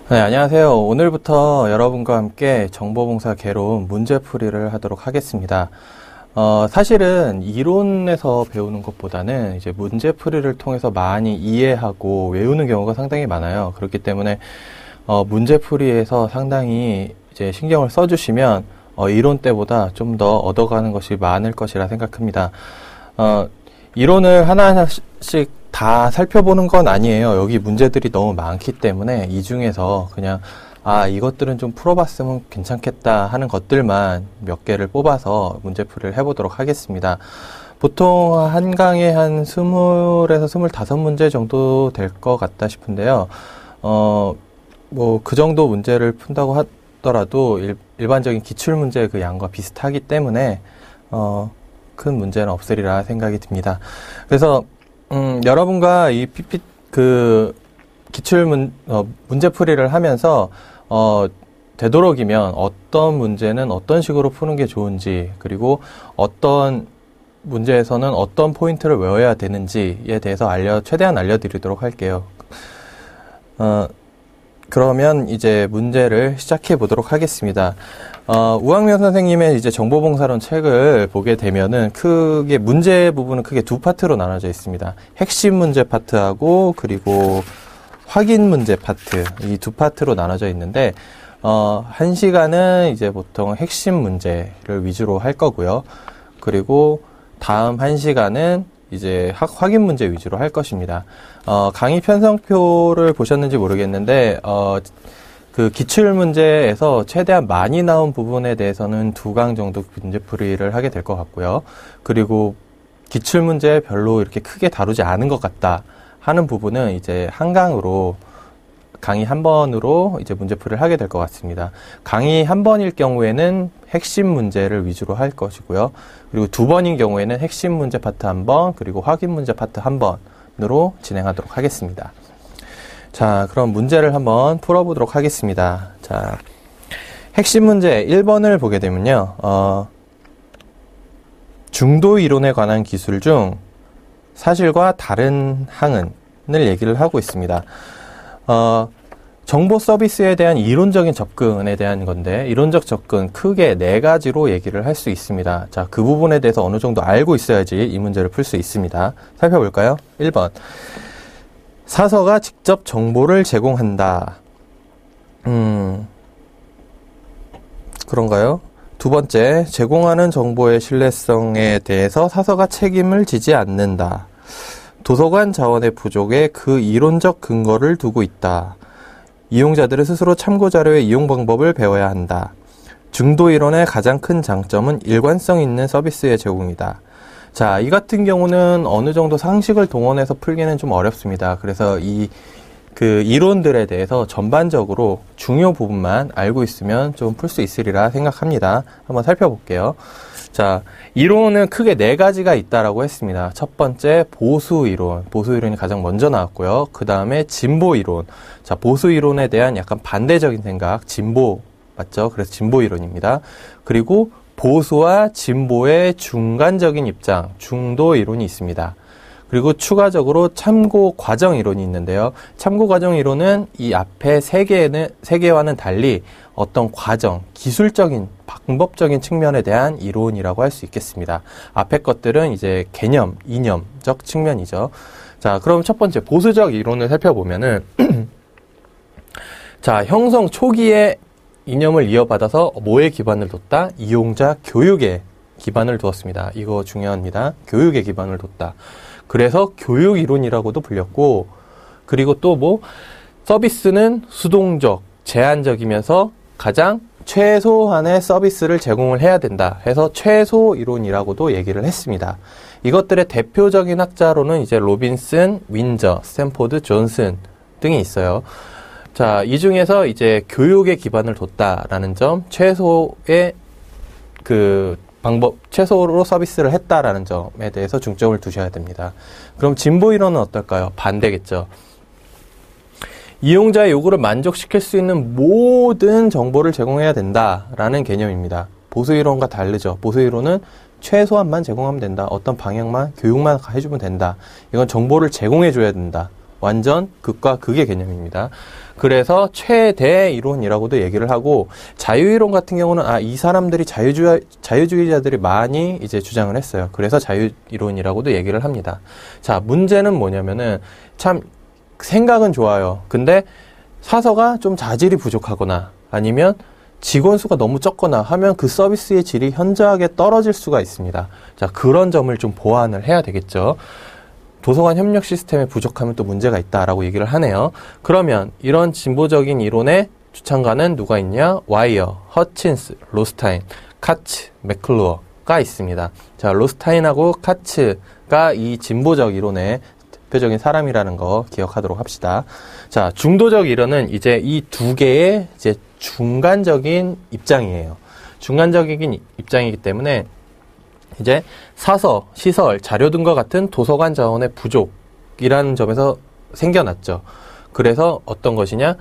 네, 안녕하세요. 오늘부터 여러분과 함께 정보봉사 개론 문제풀이를 하도록 하겠습니다. 사실은 이론에서 배우는 것보다는 이제 문제풀이를 통해서 많이 이해하고 외우는 경우가 상당히 많아요. 그렇기 때문에 문제풀이에서 상당히 이제 신경을 써주시면 이론 때보다 좀 더 얻어가는 것이 많을 것이라 생각합니다. 이론을 하나하나씩 다 살펴보는 건 아니에요. 여기 문제들이 너무 많기 때문에 이 중에서 그냥 이것들은 좀 풀어봤으면 괜찮겠다 하는 것들만 몇 개를 뽑아서 문제풀이를 해보도록 하겠습니다. 보통 한 강에 한 20에서 25문제 정도 될 것 같다 싶은데요. 그 정도 문제를 푼다고 하더라도 일반적인 기출문제의 그 양과 비슷하기 때문에 큰 문제는 없으리라 생각이 듭니다. 그래서 여러분과 이 문제풀이를 하면서, 되도록이면 어떤 문제는 어떤 식으로 푸는 게 좋은지, 그리고 어떤 문제에서는 어떤 포인트를 외워야 되는지에 대해서 최대한 알려드리도록 할게요. 그러면 이제 문제를 시작해 보도록 하겠습니다. 우학명 선생님의 이제 정보봉사론 책을 보게 되면은 문제 부분은 크게 두 파트로 나눠져 있습니다. 핵심 문제 파트하고 그리고 확인 문제 파트, 이 두 파트로 나눠져 있는데, 한 시간은 이제 보통 핵심 문제를 위주로 할 거고요. 그리고 다음 한 시간은 이제 확인 문제 위주로 할 것입니다. 강의 편성표를 보셨는지 모르겠는데, 그 기출문제에서 최대한 많이 나온 부분에 대해서는 2강 정도 문제풀이를 하게 될 것 같고요. 그리고 기출문제 별로 이렇게 크게 다루지 않은 것 같다 하는 부분은 이제 한 강으로, 강의 한 번으로 이제 문제풀이를 하게 될 것 같습니다. 강의 한 번일 경우에는 핵심 문제를 위주로 할 것이고요. 그리고 2번인 경우에는 핵심 문제 파트 한 번, 그리고 확인 문제 파트 한 번으로 진행하도록 하겠습니다. 자, 그럼 문제를 한번 풀어보도록 하겠습니다. 자, 핵심 문제 1번을 보게 되면요. 중도 이론에 관한 기술 중 사실과 다른 항은을 얘기를 하고 있습니다. 정보 서비스에 대한 이론적인 접근에 대한 건데, 이론적 접근 크게 4가지로 얘기를 할 수 있습니다. 자, 그 부분에 대해서 어느 정도 알고 있어야지 이 문제를 풀 수 있습니다. 살펴볼까요? 1번. 사서가 직접 정보를 제공한다. 그런가요? 2번째, 제공하는 정보의 신뢰성에 대해서 사서가 책임을 지지 않는다. 도서관 자원의 부족에 그 이론적 근거를 두고 있다. 이용자들은 스스로 참고 자료의 이용 방법을 배워야 한다. 중도 이론의 가장 큰 장점은 일관성 있는 서비스의 제공이다. 자, 이 같은 경우는 어느 정도 상식을 동원해서 풀기는 좀 어렵습니다. 그래서 이론들에 대해서 전반적으로 중요 부분만 알고 있으면 좀 풀 수 있으리라 생각합니다. 한번 살펴볼게요. 자, 이론은 크게 4가지가 있다라고 했습니다. 첫 번째, 보수 이론. 보수 이론이 가장 먼저 나왔고요. 그 다음에 진보 이론. 자, 보수 이론에 대한 약간 반대적인 생각, 진보, 맞죠? 그래서 진보 이론입니다. 그리고 보수와 진보의 중간적인 입장, 중도 이론이 있습니다. 그리고 추가적으로 참고 과정 이론이 있는데요. 참고 과정 이론은 이 앞에 3개와는 달리 어떤 과정, 기술적인, 방법적인 측면에 대한 이론이라고 할 수 있겠습니다. 앞에 것들은 이제 개념, 이념적 측면이죠. 자, 그럼 첫 번째 보수적 이론을 살펴보면은 자, 형성 초기에 이념을 이어받아서 뭐에 기반을 뒀다? 이용자 교육에 기반을 두었습니다. 이거 중요합니다. 교육에 기반을 뒀다. 그래서 교육 이론이라고도 불렸고, 그리고 또 서비스는 수동적, 제한적이면서 가장 최소한의 서비스를 제공을 해야 된다 해서 최소 이론이라고도 얘기를 했습니다. 이것들의 대표적인 학자로는 이제 로빈슨, 윈저, 스탠포드, 존슨 등이 있어요. 자, 이 중에서 이제 교육에 기반을 뒀다라는 점, 최소의 최소로 서비스를 했다라는 점에 대해서 중점을 두셔야 됩니다. 그럼 진보 이론은 어떨까요? 반대겠죠. 이용자의 요구를 만족시킬 수 있는 모든 정보를 제공해야 된다라는 개념입니다. 보수 이론과 다르죠. 보수 이론은 최소한만 제공하면 된다. 어떤 방향만, 교육만 해주면 된다. 이건 정보를 제공해줘야 된다. 완전 극과 극의 개념입니다. 그래서 최대 이론이라고도 얘기를 하고, 자유이론 같은 경우는 이 사람들이 자유주의자들이 많이 이제 주장을 했어요. 그래서 자유이론이라고도 얘기를 합니다. 자, 문제는 뭐냐면은 참 생각은 좋아요. 근데 사서가 좀 자질이 부족하거나 아니면 직원 수가 너무 적거나 하면 그 서비스의 질이 현저하게 떨어질 수가 있습니다. 자, 그런 점을 좀 보완을 해야 되겠죠. 도서관 협력 시스템에 부족하면 또 문제가 있다라고 얘기를 하네요. 그러면 이런 진보적인 이론의 주창가는 누가 있냐? 와이어, 허친스, 로스타인, 카츠, 맥클루어가 있습니다. 자, 로스타인하고 카츠가 이 진보적 이론의 대표적인 사람이라는 거 기억하도록 합시다. 자, 중도적 이론은 이제 이 두 개의 이제 중간적인 입장이에요. 중간적인 입장이기 때문에 이제 사서, 시설, 자료 등과 같은 도서관 자원의 부족이라는 점에서 생겨났죠. 그래서 어떤 것이냐?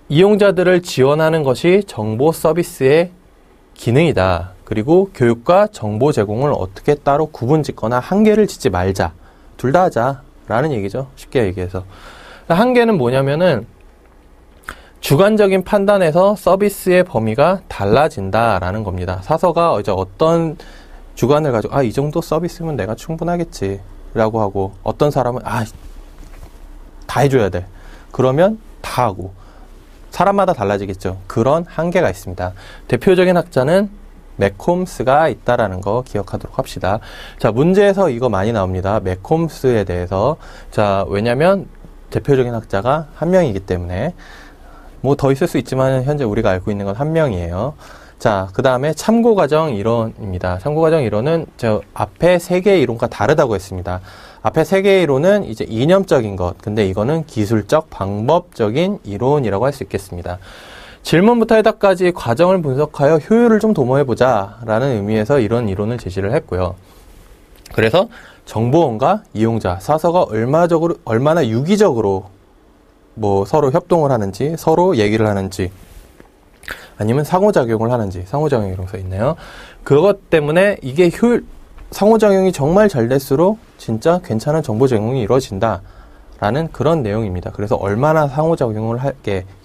이용자들을 지원하는 것이 정보 서비스의 기능이다. 그리고 교육과 정보 제공을 어떻게 따로 구분 짓거나 한계를 짓지 말자. 둘 다 하자. 라는 얘기죠. 쉽게 얘기해서. 한계는 뭐냐면은 주관적인 판단에서 서비스의 범위가 달라진다라는 겁니다. 사서가 이제 어떤 주관을 가지고 이 정도 서비스면 내가 충분하겠지 라고 하고, 어떤 사람은 다 해줘야 돼. 그러면 다 하고. 사람마다 달라지겠죠. 그런 한계가 있습니다. 대표적인 학자는 맥홈스가 있다라는 거 기억하도록 합시다. 자, 문제에서 이거 많이 나옵니다. 맥홈스에 대해서. 자, 왜냐면 대표적인 학자가 한 명이기 때문에. 뭐 더 있을 수 있지만 현재 우리가 알고 있는 건 한 명이에요. 자, 그 다음에 참고과정 이론입니다. 참고과정 이론은 저 앞에 세 개의 이론과 다르다고 했습니다. 앞에 세 개의 이론은 이제 이념적인 것, 근데 이거는 기술적, 방법적인 이론이라고 할 수 있겠습니다. 질문부터 해답까지 과정을 분석하여 효율을 좀 도모해보자 라는 의미에서 이런 이론을 제시를 했고요. 그래서 정보원과 이용자, 사서가 얼마나 유기적으로 뭐 서로 협동을 하는지, 서로 얘기를 하는지, 아니면 상호작용을 하는지, 상호작용이라고 써 있네요. 그것 때문에 이게 상호작용이 정말 잘 될수록 진짜 괜찮은 정보 제공이 이루어진다 라는 그런 내용입니다. 그래서 얼마나 상호작용을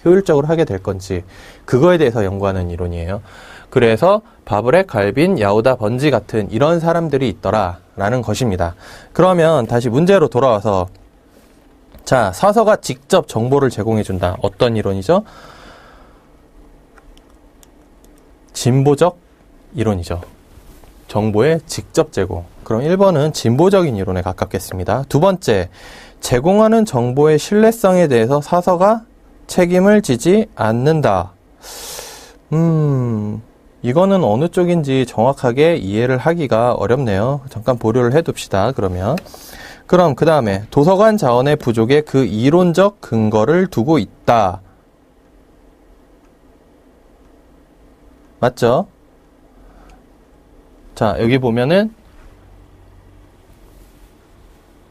효율적으로 하게 될 건지, 그거에 대해서 연구하는 이론이에요. 그래서 바브렉, 갈빈, 야우다, 번지 같은 이런 사람들이 있더라 라는 것입니다. 그러면 다시 문제로 돌아와서, 자, 사서가 직접 정보를 제공해준다. 어떤 이론이죠? 진보적 이론이죠. 정보의 직접 제공. 그럼 1번은 진보적인 이론에 가깝겠습니다. 두 번째, 제공하는 정보의 신뢰성에 대해서 사서가 책임을 지지 않는다. 이거는 어느 쪽인지 정확하게 이해를 하기가 어렵네요. 잠깐 보류를 해둡시다. 그럼 그 다음에 도서관 자원의 부족에 그 이론적 근거를 두고 있다. 맞죠? 자, 여기 보면은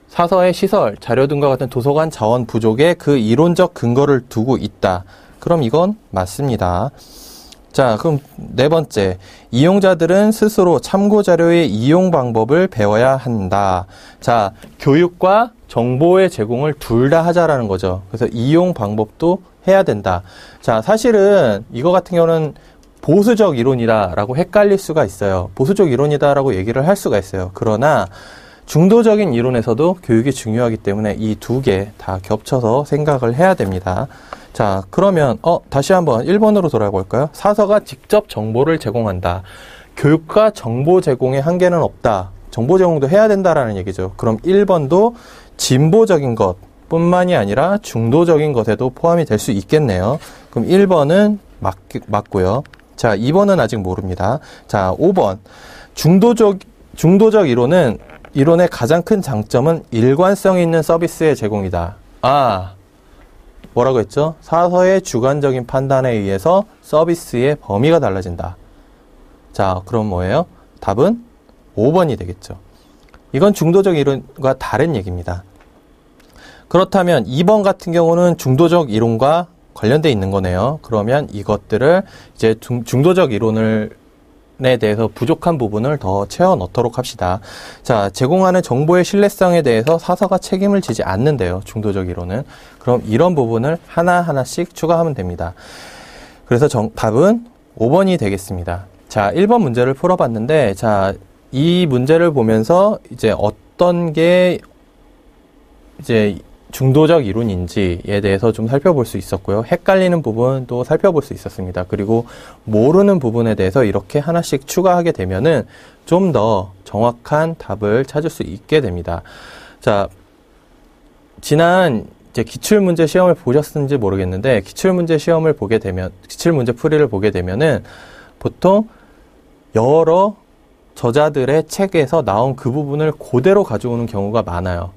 사서의 시설, 자료 등과 같은 도서관 자원 부족에 그 이론적 근거를 두고 있다. 그럼 이건 맞습니다. 자, 그럼 네 번째, 이용자들은 스스로 참고 자료의 이용 방법을 배워야 한다. 자, 교육과 정보의 제공을 둘 다 하자라는 거죠. 그래서 이용 방법도 해야 된다. 자, 사실은 이거 같은 경우는 보수적 이론이다라고 헷갈릴 수가 있어요. 보수적 이론이다라고 얘기를 할 수가 있어요. 그러나 중도적인 이론에서도 교육이 중요하기 때문에 이 두 개 다 겹쳐서 생각을 해야 됩니다. 자, 그러면 다시 한번 1번으로 돌아가 볼까요? 사서가 직접 정보를 제공한다. 교육과 정보 제공의 한계는 없다. 정보 제공도 해야 된다라는 얘기죠. 그럼 1번도 진보적인 것 뿐만이 아니라 중도적인 것에도 포함이 될 수 있겠네요. 그럼 1번은 맞고요. 자, 2번은 아직 모릅니다. 자, 5번. 중도적 이론의 가장 큰 장점은 일관성 있는 서비스의 제공이다. 뭐라고 했죠? 사서의 주관적인 판단에 의해서 서비스의 범위가 달라진다. 자, 그럼 뭐예요? 답은 5번이 되겠죠. 이건 중도적 이론과 다른 얘기입니다. 그렇다면 2번 같은 경우는 중도적 이론과 관련돼 있는 거네요. 그러면 이것들을 이제 중도적 이론을 대해서 부족한 부분을 더 채워 넣도록 합시다. 자, 제공하는 정보의 신뢰성에 대해서 사서가 책임을 지지 않는데요. 중도적 이론은. 그럼 이런 부분을 하나하나씩 추가하면 됩니다. 그래서 답은 5번이 되겠습니다. 자, 1번 문제를 풀어봤는데, 자, 이 문제를 보면서 이제 어떤 게 이제 중도적 이론인지에 대해서 좀 살펴볼 수 있었고요. 헷갈리는 부분도 살펴볼 수 있었습니다. 그리고 모르는 부분에 대해서 이렇게 하나씩 추가하게 되면은 좀 더 정확한 답을 찾을 수 있게 됩니다. 자, 지난 이제 기출문제 시험을 보셨는지 모르겠는데, 기출문제 풀이를 보게 되면은 보통 여러 저자들의 책에서 나온 그 부분을 그대로 가져오는 경우가 많아요.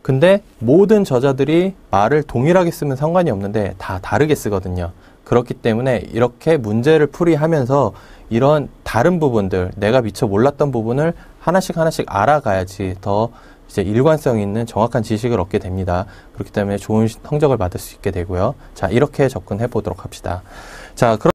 근데 모든 저자들이 말을 동일하게 쓰면 상관이 없는데 다 다르게 쓰거든요. 그렇기 때문에 이렇게 문제를 풀이하면서 이런 다른 부분들, 내가 미처 몰랐던 부분을 하나씩 알아가야지 더 이제 일관성 있는 정확한 지식을 얻게 됩니다. 그렇기 때문에 좋은 성적을 받을 수 있게 되고요. 자, 이렇게 접근해 보도록 합시다. 자, 그럼